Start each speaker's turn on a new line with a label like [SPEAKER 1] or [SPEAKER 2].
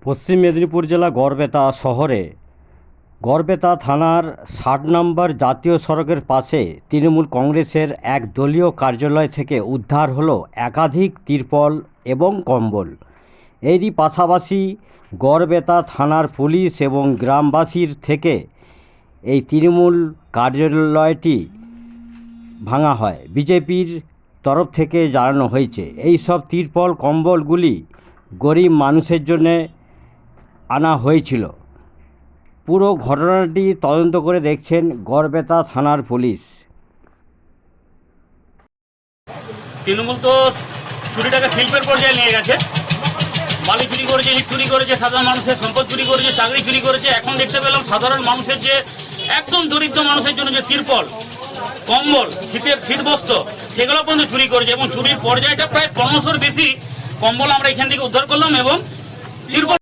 [SPEAKER 1] পশ্চিম মেদিনীপুর জেলা গড়বেতা শহরে গড়বেতা থানার ৬০ নম্বর জাতীয় সড়কের পাশে তৃণমূল কংগ্রেসের এক দলীয় কার্যালয় থেকে উদ্ধার হলো একাধিক তিরপল এবং কম্বল। এরই পাশাপাশি গড়বেতা থানার পুলিশ এবং গ্রামবাসীর থেকে এই তৃণমূল কার্যালয়টি ভাঙা হয়। বিজেপির তরফ থেকে জানানো হয়েছে এই সব তিরপল কম্বলগুলি গরিব মানুষের জন্যে আনা হয়েছিল। পুরো ঘটনাটি তদন্ত করে দেখছেন গড়বেতা থানার পুলিশ।
[SPEAKER 2] তৃণমূল তো চুরিটাকে শিল্পের পর্যায়ে নিয়ে গেছে। বালি চুরি করেছে, ইট চুরি করেছে, সাধারণ মানুষের সম্পদ চুরি করেছে, চাকরি চুরি করেছে। এখন দেখতে পেলাম সাধারণ মানুষের যে একদম দরিদ্র মানুষের জন্য যে তিরপল, কম্বল, শীতবস্ত্র সেগুলো পর্যন্ত চুরি করেছে এবং চুরির পর্যায়টা প্রায় ৫০০-র বেশি কম্বল আমরা এখান থেকে উদ্ধার করলাম এবং তিরপল